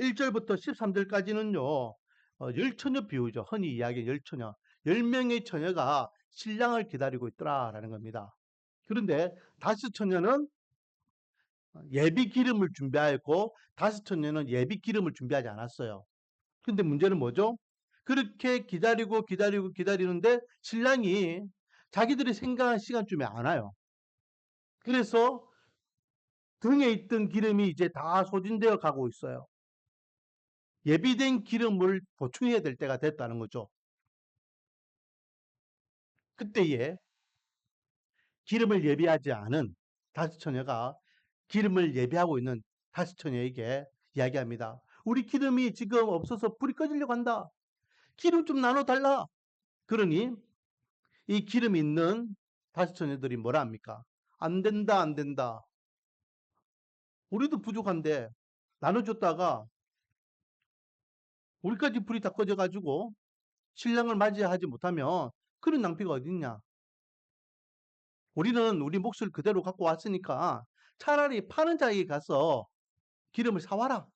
1절부터 13절까지는요. 열처녀 비유죠. 흔히 이야기하는 열처녀. 10명의 처녀가 신랑을 기다리고 있더라라는 겁니다. 그런데 5처녀는 예비 기름을 준비하였고 5처녀는 예비 기름을 준비하지 않았어요. 근데 문제는 뭐죠? 그렇게 기다리는데 신랑이 자기들이 생각한 시간쯤에 안 와요. 그래서 등에 있던 기름이 이제 다 소진되어 가고 있어요. 예비된 기름을 보충해야 될 때가 됐다는 거죠. 그때에 기름을 예비하지 않은 5처녀가 기름을 예비하고 있는 5처녀에게 이야기합니다. 우리 기름이 지금 없어서 불이 꺼지려고 한다. 기름 좀 나눠달라. 그러니 이 기름 있는 5처녀들이 뭐라 합니까? 안 된다, 안 된다. 우리도 부족한데 나눠줬다가 우리까지 불이 다 꺼져가지고 신랑을 맞이하지 못하면 그런 낭비가 어딨냐. 우리는 우리 몫을 그대로 갖고 왔으니까 차라리 파는 자에게 가서 기름을 사와라.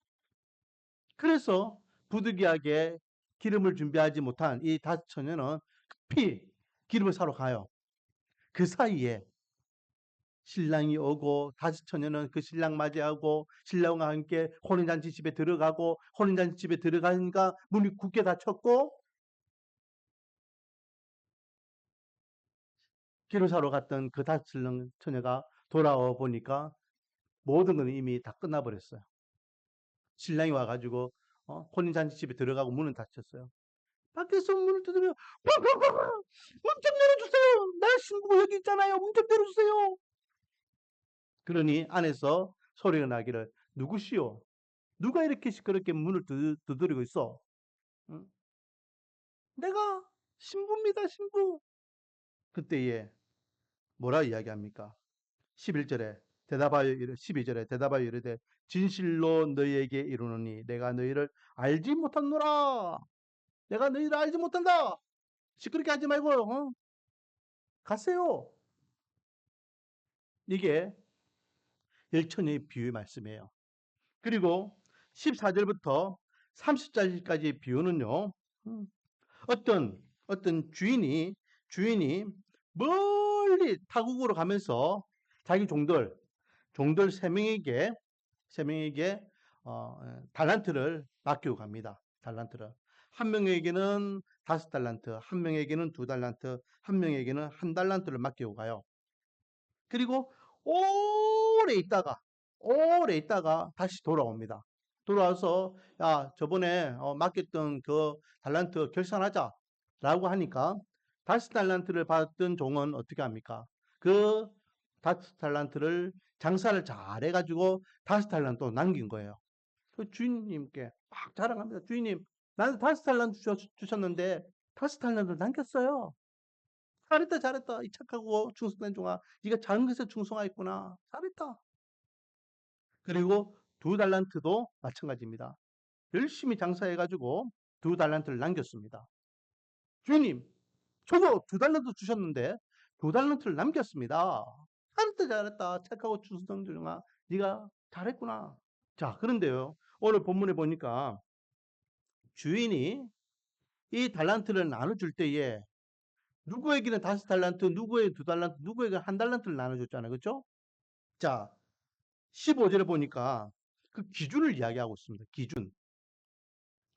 그래서 부득이하게 기름을 준비하지 못한 이 5처녀는 급히 기름을 사러 가요. 그 사이에 신랑이 오고 5처녀는 그 신랑 맞이하고 신랑과 함께 혼인잔치 집에 들어가고 혼인잔치 집에 들어가니까 문이 굳게 닫혔고 기름 사러 갔던 그 5처녀가 돌아와 보니까 모든 건 이미 다 끝나버렸어요. 신랑이 와가지고 혼인잔치 집에 들어가고 문은 닫혔어요. 밖에서 문을 두드려 문 좀 열어주세요. 나 신부가 여기 있잖아요. 문 좀 열어주세요. 그러니 안에서 소리가 나기를 누구시오? 누가 이렇게 시끄럽게 문을 두드리고 있어? 응? 내가 신부입니다. 신부. 그때에 뭐라 이야기합니까? 11절에 대답하여 12절에 대답하여 이르되 진실로 너희에게 이르노니 내가 너희를 알지 못하노라. 내가 너희를 알지 못한다. 시끄럽게 하지 말고 가세요. 이게 열처녀의 비유의 말씀이에요. 그리고 14절부터 30절까지 비유는요. 어떤 주인이 멀리 타국으로 가면서 자기 종들 3명에게 달란트를 맡기고 갑니다. 달란트를. 한 명에게는 5달란트, 한 명에게는 2달란트, 한 명에게는 1달란트를 맡기고 가요. 그리고 오래 있다가 다시 돌아옵니다. 돌아와서 야 저번에 맡겼던 그 달란트 결산하자 라고 하니까 5달란트를 받았던 종은 어떻게 합니까? 그 5달란트를 장사를 잘 해가지고 5달란트 남긴 거예요. 그 주인님께 막 자랑합니다. 주인님 나한테 5달란트 주셨는데 5달란트 남겼어요. 잘했다. 이 착하고 충성된 종아. 네가 작은 것에 충성하였구나. 잘했다. 그리고 2달란트도 마찬가지입니다. 열심히 장사해가지고 2달란트를 남겼습니다. 주님, 저도 2달란트 주셨는데 2달란트를 남겼습니다. 잘했다. 착하고 충성된 종아. 네가 잘했구나. 자, 그런데요. 오늘 본문에 보니까 주인이 이 달란트를 나눠줄 때에 누구에게는 5달란트, 누구에게 2달란트, 누구에게 1달란트를 나눠줬잖아요. 그렇죠? 자, 15절에 보니까 그 기준을 이야기하고 있습니다. 기준.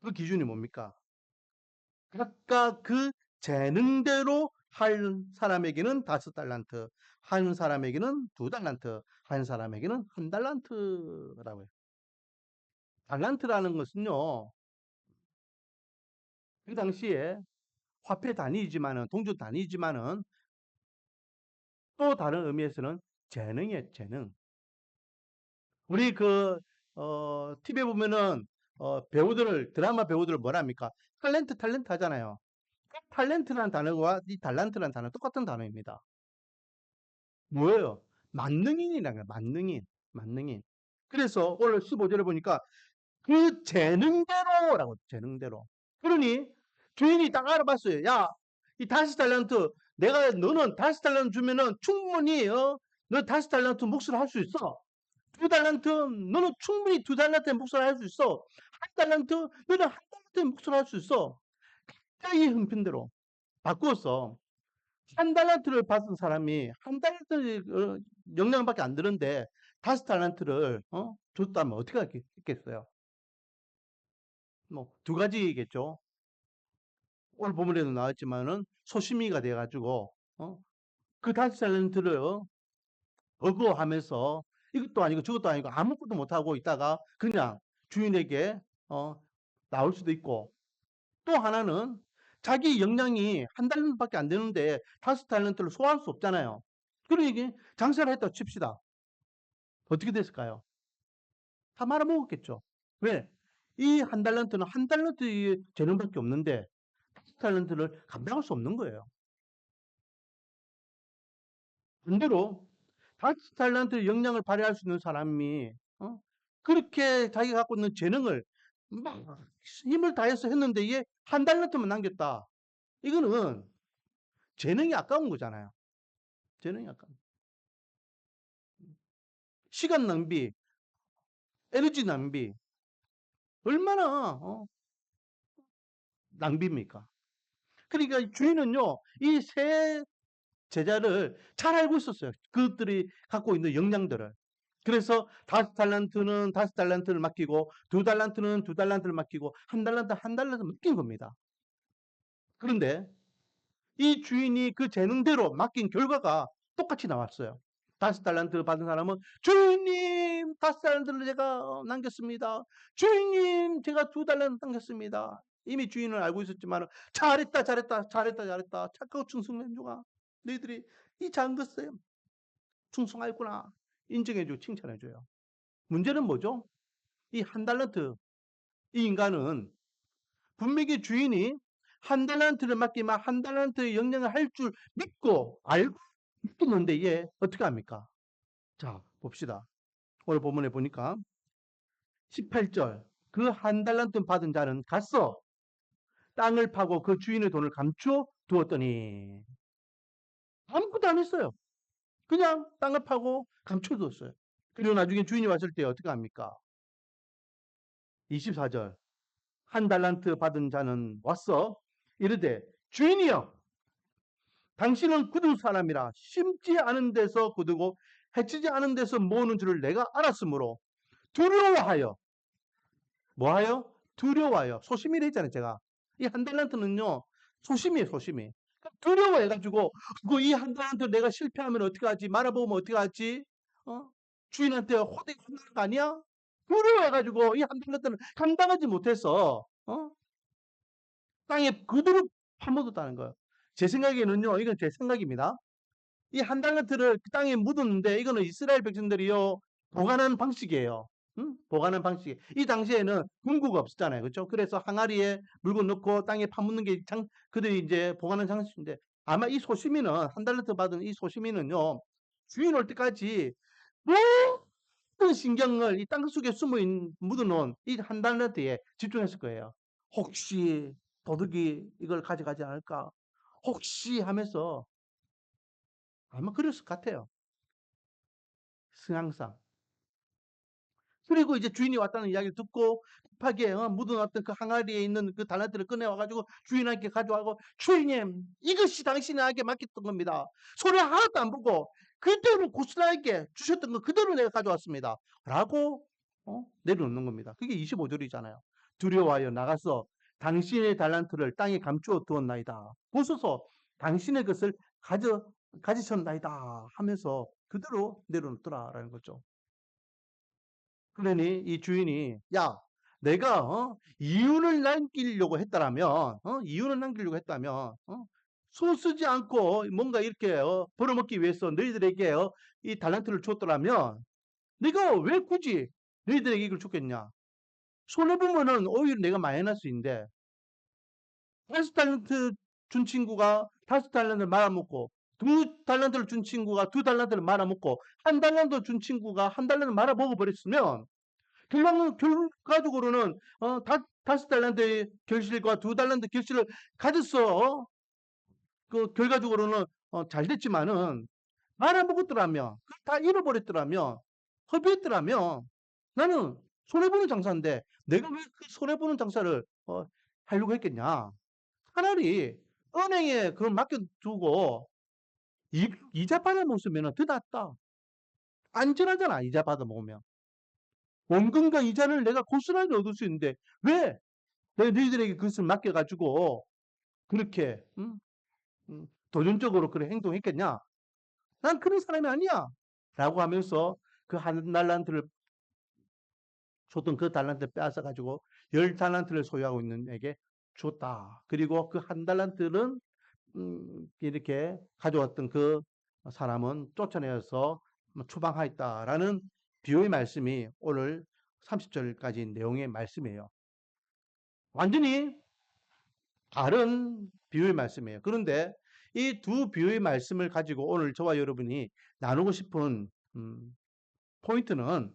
그 기준이 뭡니까? 각각 그 재능대로 할 사람에게는 5달란트, 한 사람에게는 2달란트, 한 사람에게는 1달란트라고 해요. 달란트라는 것은요, 그 당시에 화폐 단위이지만은, 동전 단위이지만은 또 다른 의미에서는 재능이에요, 재능. 우리 TV에 보면은, 드라마 배우들을 뭐라 합니까? 탤런트 하잖아요. 탤런트라는 단어와 이 달란트라는 단어 똑같은 단어입니다. 뭐예요? 만능인이라는 거예요. 만능인. 그래서 오늘 15절에 보니까 그 재능대로라고, 재능대로. 그러니 주인이 딱 알아봤어요. 야, 이 5달란트, 너는 5달란트 주면은 충분히, 너 5달란트 몫을 할 수 있어. 2달란트, 너는 충분히 2달란트의 몫을 할 수 있어. 1달란트, 너는 1달란트의 몫을 할 수 있어. 각자의 형편대로 바꾸었어. 1달란트를 받은 사람이 1달란트 영향밖에 안 드는데 5달란트를 줬다면 어떻게 했겠어요? 뭐 두 가지겠죠. 오늘 본문에도 나왔지만은 소심이가 돼가지고 그 5달란트를 어거하면서 이것도 아니고 저것도 아니고 아무것도 못하고 있다가 그냥 주인에게 나올 수도 있고, 또 하나는 자기 역량이 1달란트밖에 안 되는데 5달란트를 소화할 수 없잖아요. 그러니 장사를 했다 칩시다. 어떻게 됐을까요? 다 말아먹었겠죠. 왜? 이 1달란트는 1달란트의 재능밖에 없는데 5달란트를 감당할 수 없는 거예요. 반대로 5달란트 역량을 발휘할 수 있는 사람이 그렇게 자기가 갖고 있는 재능을 막 힘을 다해서 했는데 이게 1달란트만 남겼다. 이거는 재능이 아까운 거잖아요. 재능이 아까운. 시간 낭비, 에너지 낭비, 얼마나 낭비입니까? 그러니까 주인은요, 이 세 제자를 잘 알고 있었어요. 그들이 갖고 있는 역량들을. 그래서 5달란트는 5달란트를 맡기고 2달란트는 2달란트를 맡기고 1달란트 1달란트 맡긴 겁니다. 그런데 이 주인이 그 재능대로 맡긴 결과가 똑같이 나왔어요. 5달란트 받은 사람은 주인님 5달란트를 제가 남겼습니다. 주인님 제가 2달란트 남겼습니다. 이미 주인을 알고 있었지만 잘했다 잘했다 잘했다 잘했다 착하고 충성된 종아, 너희들이 이 작은 것에 충성하였구나 인정해주고 칭찬해줘요. 문제는 뭐죠? 이 1달란트, 이 인간은 분명히 주인이 1달란트를 맡기면 1달란트의 역량을 할 줄 믿고 알고 있는데 얘 어떻게 합니까? 자, 봅시다. 오늘 본문에 보니까 18절, 그 1달란트 받은 자는 갔어 땅을 파고 그 주인의 돈을 감추어 두었더니, 아무것도 안 했어요. 그냥 땅을 파고 감춰두었어요. 그리고 나중에 주인이 왔을 때 어떻게 합니까? 24절, 1달란트 받은 자는 왔어 이르되 주인이여, 당신은 굳은 사람이라 심지 않은 데서 굳고 해치지 않은 데서 모으는 줄을 내가 알았으므로 두려워하여. 뭐하여? 두려워하여. 소심이라 했잖아요 제가. 이 1달란트는요 소심이에요, 소심이. 두려워해가지고 이 1달란트 내가 실패하면 어떻게 하지, 말아보면 어떻게 하지, 주인한테 호되게 혼나는 거 아니야? 두려워해가지고 이 1달란트는 감당하지 못해서 땅에 그대로 파묻었다는 거예요. 제 생각에는요, 이건 제 생각입니다. 이 1달란트를 땅에 묻었는데 이거는 이스라엘 백성들이요 보관하는 방식이에요. 보관하는 방식. 이 당시에는 금고가 없었잖아요, 그렇죠? 그래서 항아리에 물건 넣고 땅에 파묻는 게 그들이 이제 보관하는 장식인데, 아마 이 소시민은 1달란트 받은 이 소시민은요 주인 올 때까지 모든 신경을 이 땅 속에 묻어놓은 이 1달란트에 집중했을 거예요. 혹시 도둑이 이걸 가져가지 않을까? 혹시 하면서 아마 그랬을 것 같아요. 성향상. 그리고 이제 주인이 왔다는 이야기를 듣고 급하게 묻어놨던 그 항아리에 있는 그 달란트를 꺼내와가지고 주인에게 가져와고, 주인님 이것이 당신에게 맡겼던 겁니다. 소리 하나도 안 보고 그대로 고스란하게 주셨던 거 그대로 내가 가져왔습니다. 라고 내려놓는 겁니다. 그게 25절이잖아요. 두려워하여 나가서 당신의 달란트를 땅에 감추어 두었나이다. 보소서 당신의 것을 가지셨나이다 하면서 그대로 내려놓더라라는 거죠. 그러니 이 주인이, 야, 내가 이윤을 남기려고 했다라면, 이윤을 남기려고 했다면, 손 쓰지 않고 뭔가 이렇게 벌어먹기 위해서 너희들에게 이 달란트를 줬더라면, 내가 왜 굳이 너희들에게 이걸 줬겠냐? 손해보면은 오히려 내가 마이너스인데, 5달란트 준 친구가 5달란트를 말아먹고, 2달란트를 준 친구가 2달란트를 말아먹고, 1달란트 준 친구가 1달란트를 말아먹어버렸으면, 결과적으로는 5달란트의 결실과 2달란트 결실을 가졌어. 그 결과적으로는 잘 됐지만은 말아먹었더라면, 다 잃어버렸더라면 허비했더라면 나는 손해보는 장사인데 내가 왜 그 손해보는 장사를 하려고 했겠냐. 차라리 은행에 그걸 맡겨두고 이자 받아먹으면 더 낫다. 안전하잖아, 이자 받아먹으면. 원금과 이자를 내가 고스란히 얻을 수 있는데 왜 내가 너희들에게 그것을 맡겨가지고 그렇게 도전적으로 그런 행동했겠냐? 난 그런 사람이 아니야. 라고 하면서 그 한 달란트를 줬던 그 달란트를 빼앗아가지고 10달란트를 소유하고 있는 에게 줬다. 그리고 그 한 달란트는 이렇게 가져왔던 그 사람은 쫓아내어서 추방하였다라는 비유의 말씀이 오늘 30절까지 내용의 말씀이에요. 완전히 다른 비유의 말씀이에요. 그런데 이 두 비유의 말씀을 가지고 오늘 저와 여러분이 나누고 싶은 포인트는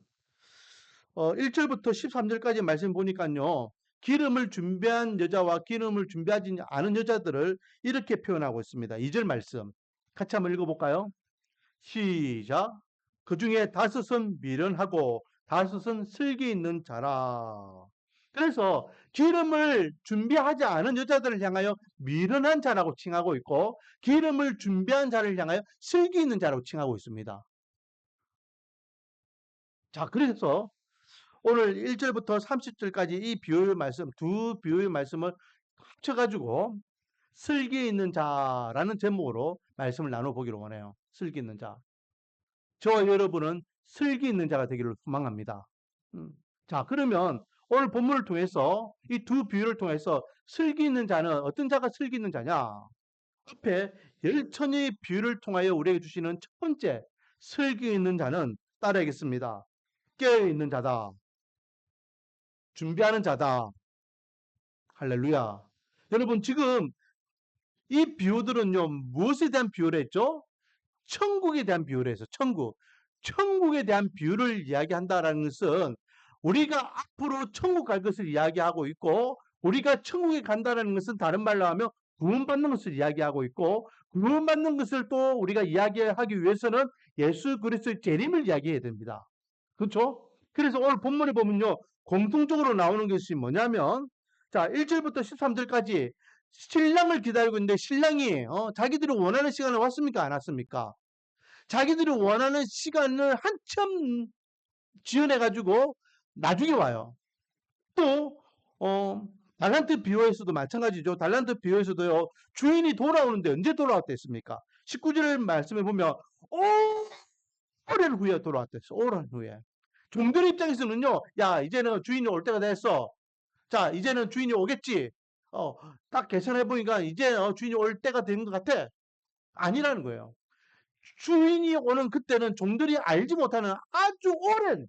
1절부터 13절까지 말씀 보니까요. 기름을 준비한 여자와 기름을 준비하지 않은 여자들을 이렇게 표현하고 있습니다. 2절 말씀 같이 한번 읽어볼까요? 시작. 그 중에 5은 미련하고 5은 슬기 있는 자라. 그래서 기름을 준비하지 않은 여자들을 향하여 미련한 자라고 칭하고 있고 기름을 준비한 자를 향하여 슬기 있는 자라고 칭하고 있습니다. 자, 그래서 오늘 1절부터 30절까지 이 비유의 말씀, 두 비유의 말씀을 합쳐가지고 슬기 있는 자라는 제목으로 말씀을 나눠보기로 원해요. 슬기 있는 자. 저와 여러분은 슬기 있는 자가 되기를 소망합니다. 자, 그러면 오늘 본문을 통해서 이 두 비유를 통해서 슬기 있는 자는 어떤 자가 슬기 있는 자냐? 앞에 열천의 비유를 통하여 우리에게 주시는 첫 번째 슬기 있는 자는 따라하겠습니다. 깨어있는 자다. 준비하는 자다. 할렐루야. 여러분 지금 이 비유들은요. 무엇에 대한 비유를 했죠? 천국에 대한 비유를 해서 천국에 대한 비유를 이야기한다라는 것은 우리가 앞으로 천국 갈 것을 이야기하고 있고 우리가 천국에 간다는 것은 다른 말로 하면 구원받는 것을 이야기하고 있고 구원받는 것을 또 우리가 이야기하기 위해서는 예수 그리스도의 재림을 이야기해야 됩니다. 그렇죠? 그래서 오늘 본문에 보면요. 공통적으로 나오는 것이 뭐냐면 자 1절부터 13절까지 신랑을 기다리고 있는데 신랑이 자기들이 원하는 시간에 왔습니까? 안 왔습니까? 자기들이 원하는 시간을 한참 지연해가지고 나중에 와요. 또 달란트 비유에서도 마찬가지죠. 달란트 비유에서도요. 주인이 돌아오는데 언제 돌아왔댔습니까? 19절 말씀에 보면 오랜 후에 돌아왔댔어. 오랜 후에. 종들 입장에서는요. 야 이제는 주인이 올 때가 됐어. 자 이제는 주인이 오겠지. 딱 계산해보니까 이제 주인이 올 때가 된 것 같아. 아니라는 거예요. 주인이 오는 그때는 종들이 알지 못하는 아주 오랜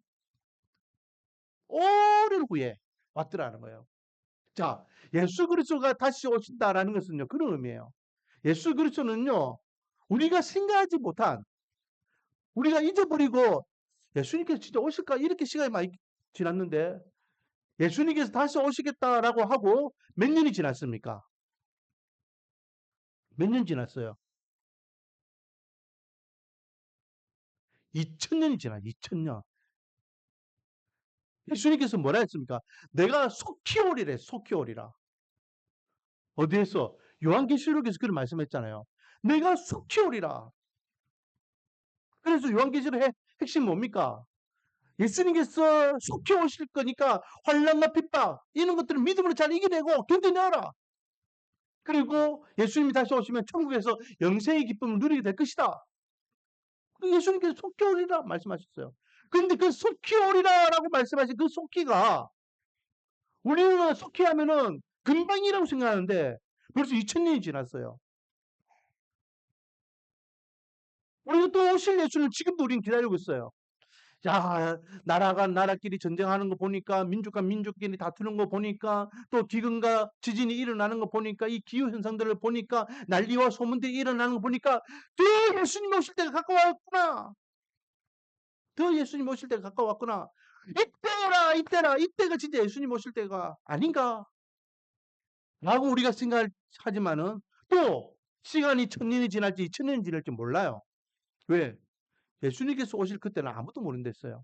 후에 왔더라는 거예요. 자, 예수 그리스도가 다시 오신다라는 것은요, 그런 의미예요. 예수 그리스도는요, 우리가 생각하지 못한, 우리가 잊어버리고, 예수님께서 진짜 오실까? 이렇게 시간이 많이 지났는데, 예수님께서 다시 오시겠다라고 하고 몇 년이 지났습니까? 몇 년 지났어요? 2000년이 지나, 2000년. 예수님께서 뭐라 했습니까? 내가 속히 오리래, 속히 오리라. 어디에서? 요한계시록에서 그런 말씀했잖아요. 내가 속히 오리라. 그래서 요한계시록의 핵심 뭡니까? 예수님께서 속히 오실 거니까 환난과 핍박 이런 것들을 믿음으로 잘 이겨내고 견뎌내라. 그리고 예수님이 다시 오시면 천국에서 영생의 기쁨을 누리게 될 것이다. 예수님께서 속히 오리라 말씀하셨어요. 그런데 그 속히 오리라라고 말씀하신 그 속히가 우리는 속히 하면은 금방이라고 생각하는데 벌써 2000년이 지났어요. 우리가 또 오실 예수를 지금도 우리는 기다리고 있어요. 야, 나라가 나라끼리 전쟁하는 거 보니까 민족과 민족끼리 다투는 거 보니까 또 기근과 지진이 일어나는 거 보니까 이 기후 현상들을 보니까 난리와 소문들이 일어나는 거 보니까 더 예수님 오실 때가 가까웠구나. 더 예수님 오실 때가 가까웠구나. 이때가 진짜 예수님 오실 때가 아닌가? 라고 우리가 생각하지만은 또 시간이 1000년이 지날지 2000년이 지날지 몰라요. 왜? 예수님께서 오실 그때는 아무도 모른댔어요.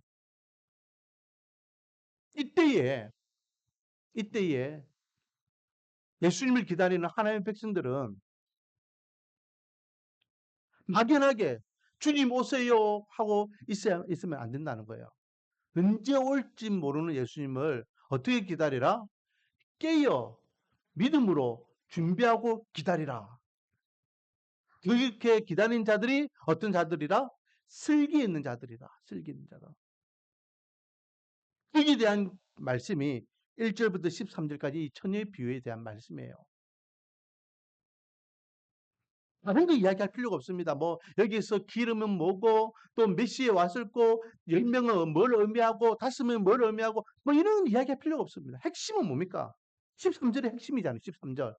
이때에 예수님을 기다리는 하나님의 백성들은 막연하게 주님 오세요 하고 있으면 안 된다는 거예요. 언제 올지 모르는 예수님을 어떻게 기다리라? 깨어 믿음으로 준비하고 기다리라. 그렇게 기다린 자들이 어떤 자들이라? 슬기 있는 자들이다. 슬기 있는 자다. 거기에 대한 말씀이 1절부터 13절까지 이 처녀의 비유에 대한 말씀이에요. 다른 거 이야기할 필요가 없습니다. 뭐 여기서 기름은 뭐고 또 몇 시에 왔을고 10명은 뭘 의미하고 5명은 뭘 의미하고 뭐 이런 이야기할 필요가 없습니다. 핵심은 뭡니까? 13절의 핵심이잖아요. 13절.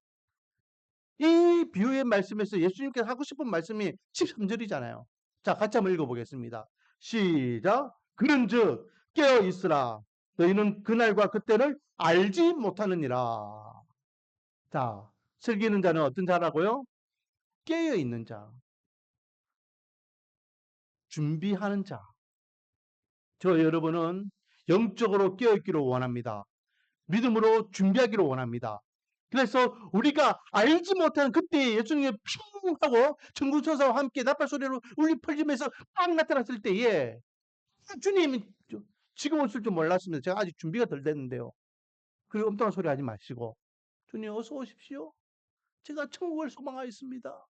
이 비유의 말씀에서 예수님께서 하고 싶은 말씀이 13절이잖아요. 자, 같이 한번 읽어보겠습니다. 시작. 그런즉 깨어 있으라. 너희는 그날과 그때를 알지 못하느니라. 자, 슬기는 자는 어떤 자라고요? 깨어 있는 자, 준비하는 자. 저 여러분은 영적으로 깨어 있기를 원합니다. 믿음으로 준비하기를 원합니다. 그래서 우리가 알지 못하는 그때 예수님이 핑 하고 천군천사와 함께 나팔소리로 울리 퍼지면서 딱 나타났을 때에 주님이 지금 오실 줄 몰랐습니다. 제가 아직 준비가 덜 됐는데요. 그리고 엉뚱한 소리 하지 마시고 주님 어서 오십시오. 제가 천국을 소망하였습니다.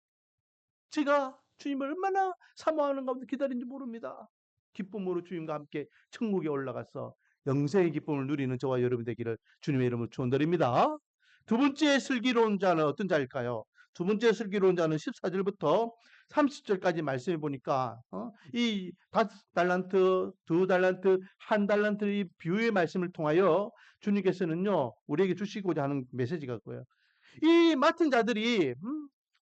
제가 주님을 얼마나 사모하는 가운데 기다린지 모릅니다. 기쁨으로 주님과 함께 천국에 올라가서 영생의 기쁨을 누리는 저와 여러분 되기를 주님의 이름으로 축원드립니다. 두 번째 슬기로운 자는 어떤 자일까요? 두 번째 슬기로운 자는 14절부터 30절까지 말씀해 보니까 이 5달란트, 2달란트, 1달란트 이 비유의 말씀을 통하여 주님께서는요 우리에게 주시고자 하는 메시지가 있고요. 이 맡은 자들이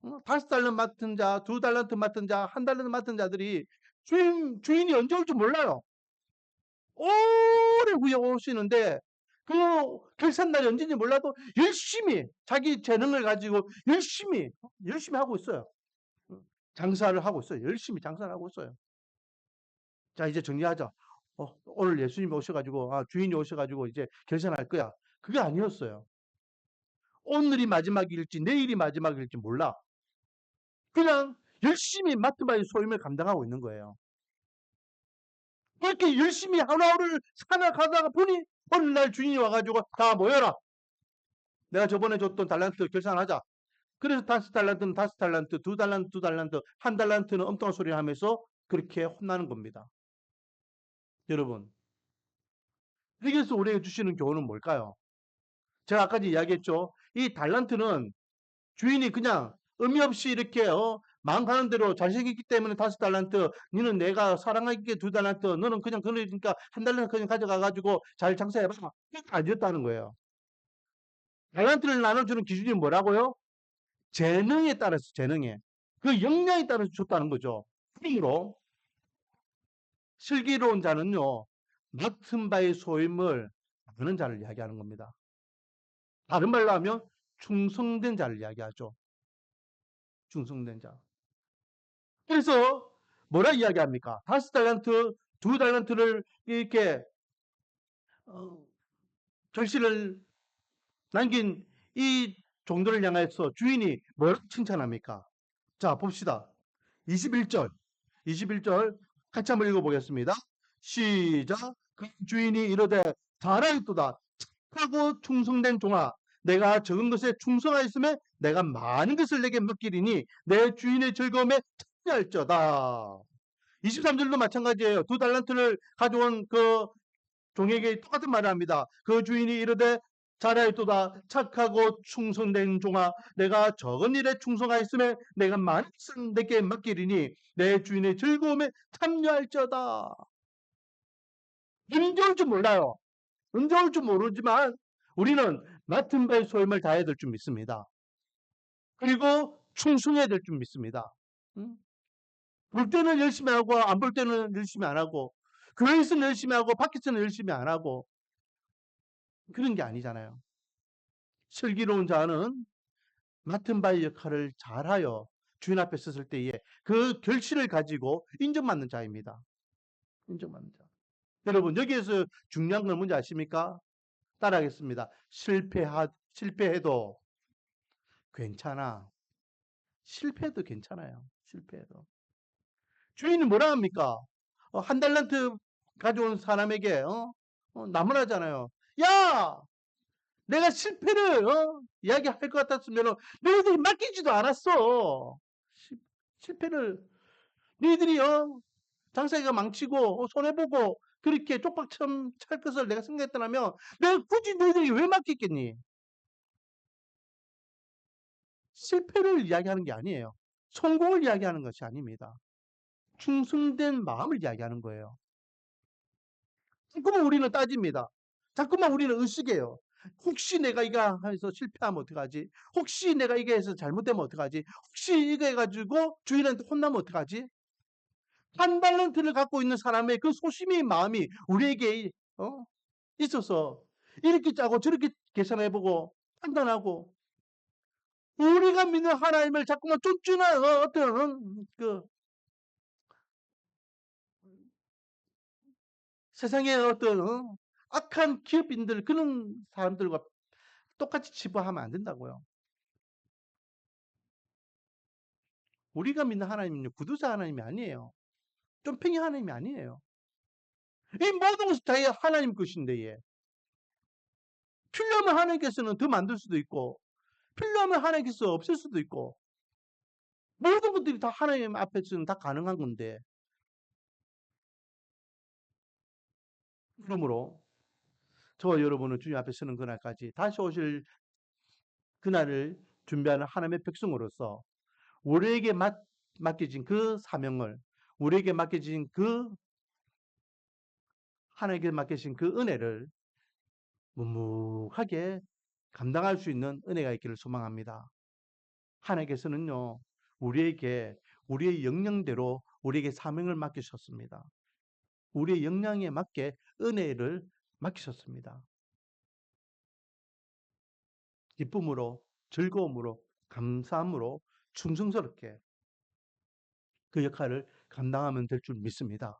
5달란트 맡은 자, 2달란트 맡은 자, 1달란트 맡은 자들이 주인이 언제 올 줄 몰라요. 오래 후에 오시는데 그 결산날이 언제인지 몰라도 열심히 자기 재능을 가지고 열심히 하고 있어요. 장사를 하고 있어요. 열심히 장사를 하고 있어요. 자, 이제 정리하자. 오늘 예수님이 오셔가지고 주인이 오셔가지고 이제 결산할 거야. 그게 아니었어요. 오늘이 마지막일지 내일이 마지막일지 몰라. 그냥 열심히 마트바의 소임을 감당하고 있는 거예요. 그렇게 열심히 하루하루를 살아가다가 보니 어느 날 주인이 와가지고 다 모여라. 내가 저번에 줬던 달란트 결산하자. 그래서 5달란트는 5달란트, 2달란트, 2달란트, 1달란트는 엉뚱한 소리를 하면서 그렇게 혼나는 겁니다. 여러분, 여기서 우리에게 주시는 교훈은 뭘까요? 제가 아까 이야기했죠. 이 달란트는 주인이 그냥 의미 없이 이렇게 마음 가는 대로 잘생겼기 때문에 5달란트, 너는 내가 사랑하기에 2달란트, 너는 그냥 그러니까 1달란트 그냥 가져가가지고 잘 장사해봐. 그게 아니었다는 거예요. 달란트를 나눠주는 기준이 뭐라고요? 재능에 따라서 재능에 그 역량에 따라서 줬다는 거죠. 그러므로 슬기로운 자는요 맡은 바의 소임을 아는 자를 이야기하는 겁니다. 다른 말로 하면 충성된 자를 이야기하죠. 충성된 자. 그래서 뭐라 이야기합니까? 5달란트, 2달란트를 이렇게 결실을 남긴 이 종들을 향해서 주인이 뭐라고 칭찬합니까? 자, 봅시다. 21절. 21절 같이 한번 읽어보겠습니다. 시작. 그 주인이 이르되 잘하였도다. 착하고 충성된 종아, 내가 적은 것에 충성하였으면 내가 많은 것을 내게 맡기리니 내 주인의 즐거움에 참여할저다. 23절도 마찬가지예요. 2달란트를 가져온 그 종에게 똑같은 말을 합니다. 그 주인이 이르되 잘하였도다. 착하고 충성된 종아, 내가 적은 일에 충성하였으면 내가 많은 것을 내게 맡기리니 내 주인의 즐거움에 참여할지어다. 언제 올 줄 몰라요. 언제 올 줄 모르지만 우리는 맡은 바의 소임을 다해야 될 줄 믿습니다. 그리고 충성해야 될 줄 믿습니다. 볼 때는 열심히 하고 안 볼 때는 열심히 안 하고 교회에서는 열심히 하고 밖에서는 열심히 안 하고 그런 게 아니잖아요. 슬기로운 자는 맡은 바의 역할을 잘하여 주인 앞에 섰을 때에 그 결실을 가지고 인정받는 자입니다. 인정받는 자. 여러분, 여기에서 중요한 건 뭔지 아십니까? 따라하겠습니다. 실패해도 괜찮아. 실패해도 괜찮아요. 실패해도. 주인이 뭐라 합니까? 한 달란트 가져온 사람에게, 나무라잖아요. 야! 내가 실패를, 이야기할 것 같았으면, 너희들이 맡기지도 않았어. 실패를, 너희들이, 장사가 망치고, 손해보고, 그렇게 쪽박처럼 찰 것을 내가 생각했더라면, 내가 굳이 너희들이 왜 맡겼겠니? 실패를 이야기하는 게 아니에요. 성공을 이야기하는 것이 아닙니다. 충성된 마음을 이야기하는 거예요. 자꾸만 우리는 따집니다. 자꾸만 우리는 의식해요. 혹시 내가 이거 해서 실패하면 어떡하지? 혹시 내가 이게 해서 잘못되면 어떡하지? 혹시 이거 해가지고 주인한테 혼나면 어떡하지? 한 달란트를 갖고 있는 사람의 그 소심의 마음이 우리에게 있어서 이렇게 짜고 저렇게 계산해보고 판단하고 우리가 믿는 하나님을 자꾸만 쫓주는 어떤 그 세상의 어떤 악한 기업인들 그런 사람들과 똑같이 치부하면 안 된다고요. 우리가 믿는 하나님은 구두사 하나님이 아니에요. 쫌팽이 하나님이 아니에요. 이 모든 것이 다 하나님 것인데 예. 필요하면 하나님께서는 더 만들 수도 있고 필요하면 하나님께서 없앨 수도 있고 모든 것들이 다 하나님 앞에서는 다 가능한 건데 그러므로 저와 여러분은 주님 앞에 서는 그날까지 다시 오실 그날을 준비하는 하나님의 백성으로서 우리에게 맡겨진 그 사명을 우리에게 맡겨진 그 하나님께 맡기신 그 은혜를 묵묵하게 감당할 수 있는 은혜가 있기를 소망합니다. 하나님께서는요, 우리에게 우리의 역량대로 우리에게 사명을 맡기셨습니다. 우리의 역량에 맞게 은혜를 맡기셨습니다. 기쁨으로, 즐거움으로, 감사함으로 충성스럽게 그 역할을 감당하면 될 줄 믿습니다.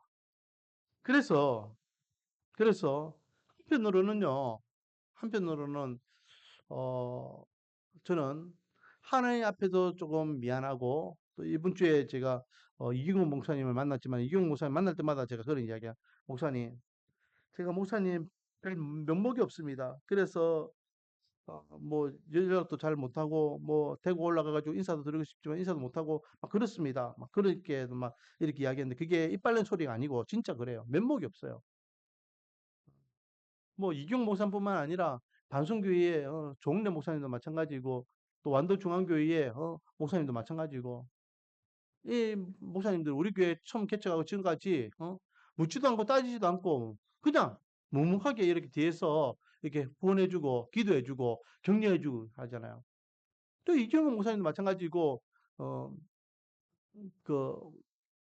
그래서 한편으로는요, 한편으로는 어, 저는 하나님 앞에도 조금 미안하고 또 이번 주에 제가 이경훈 목사님을 만났지만 이경훈 목사님 만날 때마다 제가 그런 이야기야. 목사님, 제가 목사님 별 면목이 없습니다. 그래서 뭐 연락도 잘 못하고 뭐 대구 올라가가지고 인사도 드리고 싶지만 인사도 못하고 막 그렇습니다. 막 그렇게 막 이렇게 이야기했는데 그게 이빨낸 소리가 아니고 진짜 그래요. 면목이 없어요. 뭐 이경 목사뿐만 아니라 반성교회의 조홍래 목사님도 마찬가지고 또 완도중앙교회의 목사님도 마찬가지고 이 목사님들 우리 교회 처음 개척하고 지금까지 묻지도 않고 따지지도 않고 그냥 묵묵하게 이렇게 뒤에서 이렇게 후원해주고 기도해주고 격려해주고 하잖아요. 또 이경호 목사님도 마찬가지고 어 그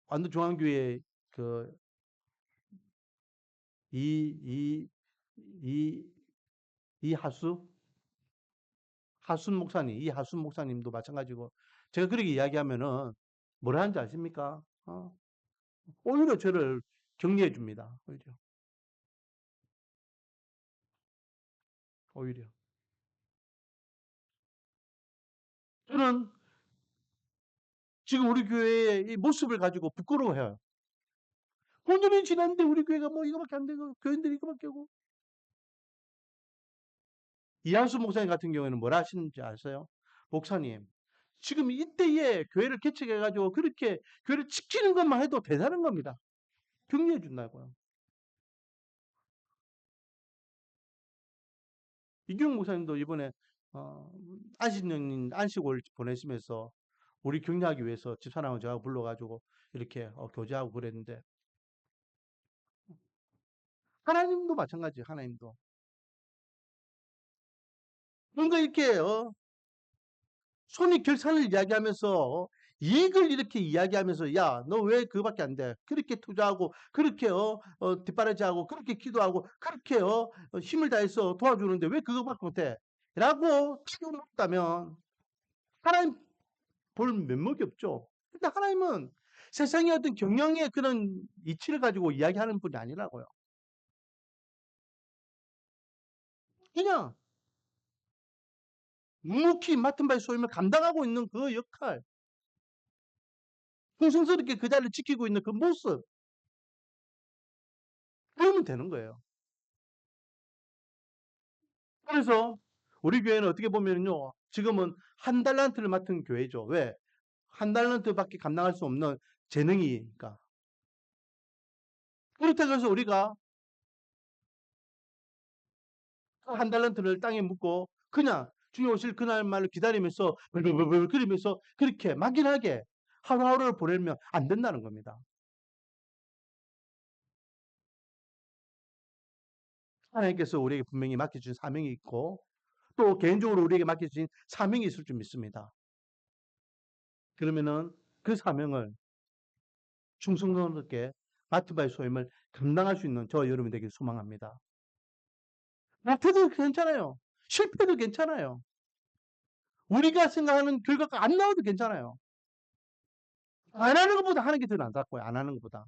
완도중앙교회 그 이 이 이하수 이하순 목사님도 마찬가지고, 제가 그렇게 이야기하면은 뭐라 하는지 아십니까? 오히려 저를 격려해 줍니다. 오히려. 저는 지금 우리 교회의 이 모습을 가지고 부끄러워해요. 5년이 지났는데 우리 교회가 뭐 이거밖에 안 되고, 교인들이 이거밖에 없고. 이한수 목사님 같은 경우에는 뭐라 하시는지 아세요? 목사님, 지금 이때에 교회를 개척해가지고 그렇게 교회를 지키는 것만 해도 대단한 겁니다. 격려해 준다고요. 이경 목사님도 이번에 안식을 보내시면서 우리 격려하기 위해서 집사람을 제가 불러가지고 이렇게 교제하고 그랬는데 하나님도 마찬가지예요. 하나님도 뭔가 이렇게 손익 결산을 이야기하면서 이익을 이렇게 이야기하면서 야, 너 왜 그거밖에 안 돼? 그렇게 투자하고 그렇게 뒷바라지하고 그렇게 기도하고 그렇게 힘을 다해서 도와주는데 왜 그거밖에 못해? 라고 튀어나왔다면 하나님 볼 면목이 없죠. 근데 하나님은 세상의 어떤 경영의 그런 이치를 가지고 이야기하는 분이 아니라고요. 그냥 묵묵히 맡은 바의 소임을 감당하고 있는 그 역할, 충성스럽게 그 자리를 지키고 있는 그 모습, 그러면 되는 거예요. 그래서 우리 교회는 어떻게 보면요, 지금은 한 달란트를 맡은 교회죠. 왜? 한 달란트밖에 감당할 수 없는 재능이니까. 그렇다고 해서 우리가 그 한 달란트를 땅에 묻고 그냥 주님 오실 그날만을 기다리면서 벌벌벌 그리면서 그렇게 막연하게 하루하루를 보내면 안 된다는 겁니다. 하나님께서 우리에게 분명히 맡겨주신 사명이 있고 또 개인적으로 우리에게 맡겨주신 사명이 있을 줄 믿습니다. 그러면은 그 사명을 충성스럽게 맡은 바의 소임을 감당할 수 있는 저와 여러분이 되길 소망합니다. 못해도 괜찮아요. 실패도 괜찮아요. 우리가 생각하는 결과가 안 나와도 괜찮아요. 안 하는 것보다 하는 게 더 낫다고요. 안 하는 것보다.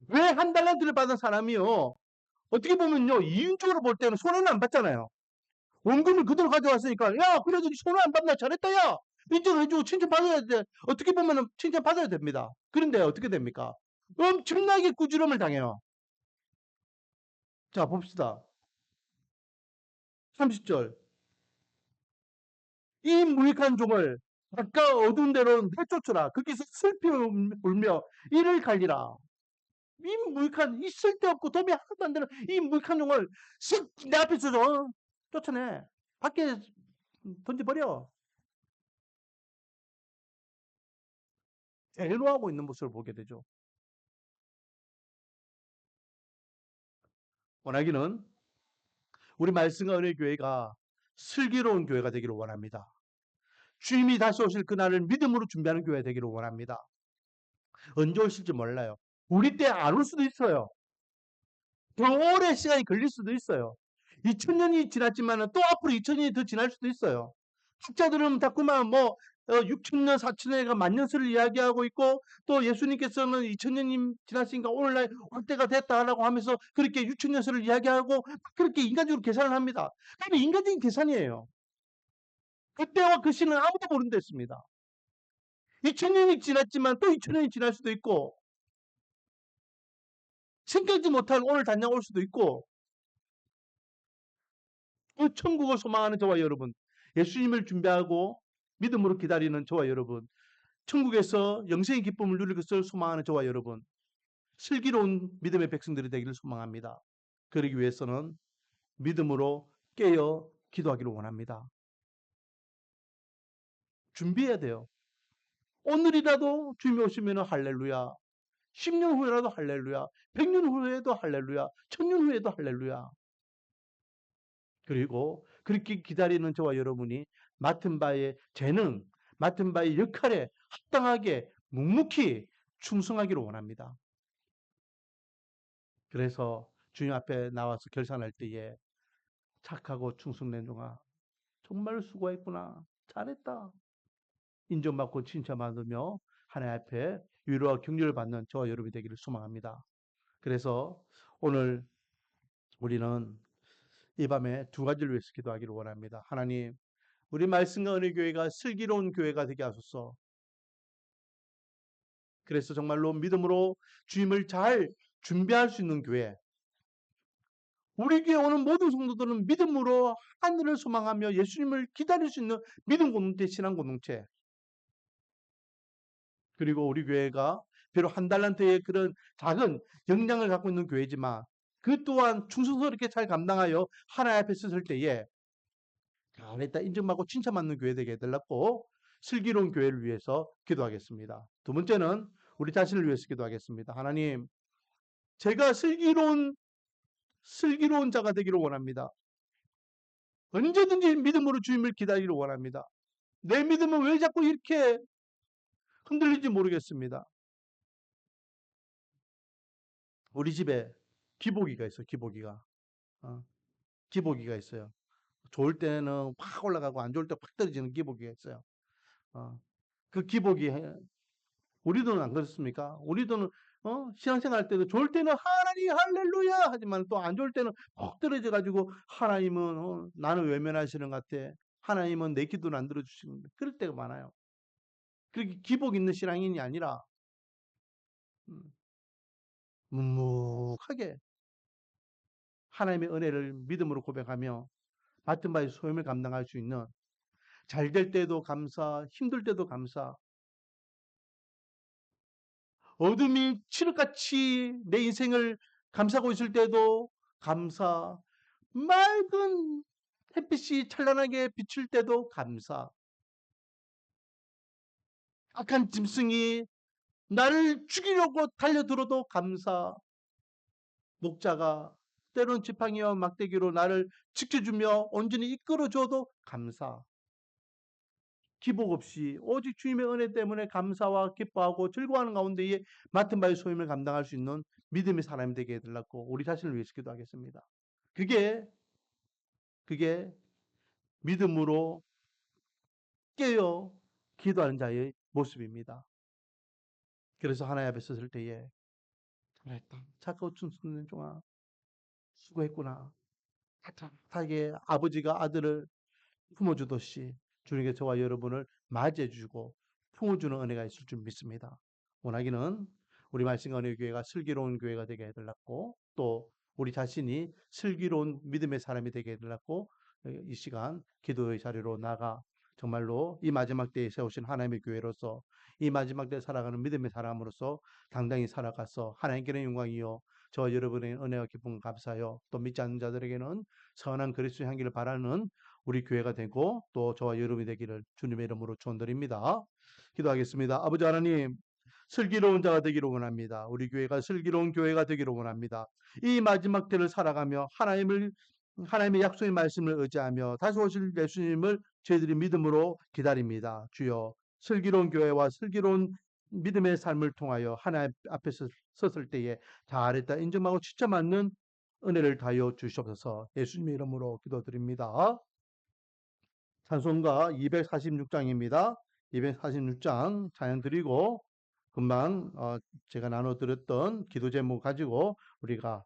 왜 한 달란트를 받은 사람이요? 어떻게 보면요, 이윤적으로 볼 때는 손해는 안 받잖아요. 원금을 그대로 가져왔으니까, 야, 그래도 손해 안 받나 잘했다, 야! 인정해주고 칭찬받아야 돼. 어떻게 보면 칭찬받아야 됩니다. 그런데 어떻게 됩니까? 엄청나게 꾸지람을 당해요. 자, 봅시다. 30절. 이 무익한 종을 아까 어두운 데로 내쫓으라. 거기서 슬피 울며 이를 갈리라. 이 무익한, 이 쓸데없고 도움이 하나도 안 되는 이 무익한 종을 쓱 내 앞에서 쫓아내. 밖에 던져버려. 대노하고 있는 모습을 보게 되죠. 원하기는 우리 말씀과 은혜 교회가 슬기로운 교회가 되기를 원합니다. 주님이 다시 오실 그날을 믿음으로 준비하는 교회가 되기를 원합니다. 언제 오실지 몰라요. 우리 때 안 올 수도 있어요. 더 오래 시간이 걸릴 수도 있어요. 2000년이 지났지만 또 앞으로 2000년이 더 지날 수도 있어요. 학자들은 자꾸만 6000년, 4000년가 만년설을 이야기하고 있고 또 예수님께서는 2000년이 지났으니까 오늘날 올 때가 됐다라고 하면서 그렇게 6000년설을 이야기하고 그렇게 인간적으로 계산을 합니다. 그게 인간적인 계산이에요. 그때와 그 시는 아무도 모른다 했습니다. 2000년이 지났지만 또 2000년이 지날 수도 있고 생각지 못한 오늘 단장 올 수도 있고 그 천국을 소망하는 저와 여러분, 예수님을 준비하고 믿음으로 기다리는 저와 여러분, 천국에서 영생의 기쁨을 누릴 것을 소망하는 저와 여러분, 슬기로운 믿음의 백성들이 되기를 소망합니다. 그러기 위해서는 믿음으로 깨어 기도하기를 원합니다. 준비해야 돼요. 오늘이라도 주님이 오시면 할렐루야. 10년 후에라도 할렐루야. 100년 후에도 할렐루야. 1000년 후에도 할렐루야. 그리고 그렇게 기다리는 저와 여러분이 맡은 바의 재능, 맡은 바의 역할에 합당하게 묵묵히 충성하기를 원합니다. 그래서 주님 앞에 나와서 결산할 때에 착하고 충성된 종아, 정말 수고했구나. 잘했다. 인정받고 칭찬받으며 하나님 앞에 위로와 격려를 받는 저와 여러분이 되기를 소망합니다. 그래서 오늘 우리는 이 밤에 두 가지를 위해서 기도하기를 원합니다. 하나님, 우리 말씀과 은혜 교회가 슬기로운 교회가 되게 하소서. 그래서 정말로 믿음으로 주님을 잘 준비할 수 있는 교회. 우리 교회 오는 모든 성도들은 믿음으로 하늘을 소망하며 예수님을 기다릴 수 있는 믿음 공동체, 신앙 공동체. 그리고 우리 교회가 비록 한 달란트의 그런 작은 역량을 갖고 있는 교회지만 그 또한 충성스럽게 잘 감당하여 하나님 앞에 섰을 때에 잘했다 인정받고 칭찬받는 교회 되게 해달라고 슬기로운 교회를 위해서 기도하겠습니다. 두 번째는 우리 자신을 위해서 기도하겠습니다. 하나님, 제가 슬기로운 자가 되기를 원합니다. 언제든지 믿음으로 주님을 기다리기를 원합니다. 내 믿음은 왜 자꾸 이렇게 흔들리지 모르겠습니다. 우리 집에 기보기가 있어요. 기보기가. 어, 기보기가 있어요. 좋을 때는 확 올라가고 안 좋을 때 확 떨어지는 기보기가 있어요. 어, 그 기보기 우리도는 안 그렇습니까? 우리도는 신앙생활 할 때도 좋을 때는 하나님 할렐루야 하지만 또 안 좋을 때는 푹 떨어져 가지고 하나님은 나는 외면하시는 것 같아. 하나님은 내 기도는 안 들어주시는 그럴 때가 많아요. 그렇게 기복 있는 신앙인이 아니라 음, 묵묵하게 하나님의 은혜를 믿음으로 고백하며 맡은 바의 소임을 감당할 수 있는 잘 될 때도 감사, 힘들 때도 감사, 어둠이 칠흑같이 내 인생을 감싸고 있을 때도 감사, 맑은 햇빛이 찬란하게 비칠 때도 감사, 악한 짐승이 나를 죽이려고 달려들어도 감사, 목자가 때론 지팡이와 막대기로 나를 지켜주며 온전히 이끌어줘도 감사. 기복 없이 오직 주님의 은혜 때문에 감사와 기뻐하고 즐거워하는 가운데에 맡은 바의 소임을 감당할 수 있는 믿음의 사람이 되게 해달라고 우리 자신을 위해서 기도하겠습니다. 그게 믿음으로 깨어 기도하는 자의 모습입니다. 그래서 하나님 앞에 섰을 때에 그랬다. 자꾸 춤추는 종아 수고했구나. 따뜻하게 아버지가 아들을 품어주듯이 주님께 저와 여러분을 맞이해주고 품어주는 은혜가 있을 줄 믿습니다. 원하기는 우리 말씀과 은혜 교회가 슬기로운 교회가 되게 해달라고 또 우리 자신이 슬기로운 믿음의 사람이 되게 해달라고 이 시간 기도의 자리로 나가 정말로 이 마지막 때에 세우신 하나님의 교회로서 이 마지막 때에 살아가는 믿음의 사람으로서 당당히 살아가서 하나님께는 영광이요 저와 여러분의 은혜와 기쁨 감사하여 또 믿지 않는 자들에게는 선한 그리스도의 향기를 바라는 우리 교회가 되고 또 저와 여러분이 되기를 주님의 이름으로 축원드립니다. 기도하겠습니다. 아버지 하나님 슬기로운 자가 되기를 원합니다. 우리 교회가 슬기로운 교회가 되기를 원합니다. 이 마지막 때를 살아가며 하나님의 약속의 말씀을 의지하며 다시 오실 예수님을 저희들이 믿음으로 기다립니다. 주여 슬기로운 교회와 슬기로운 믿음의 삶을 통하여 하나님 앞에서 섰을 때에 잘했다 인정하고 진짜 맞는 은혜를 다하여 주시옵소서. 예수님의 이름으로 기도드립니다. 찬송가 246장입니다. 246장 찬양 드리고 금방 제가 나눠드렸던 기도 제목 가지고 우리가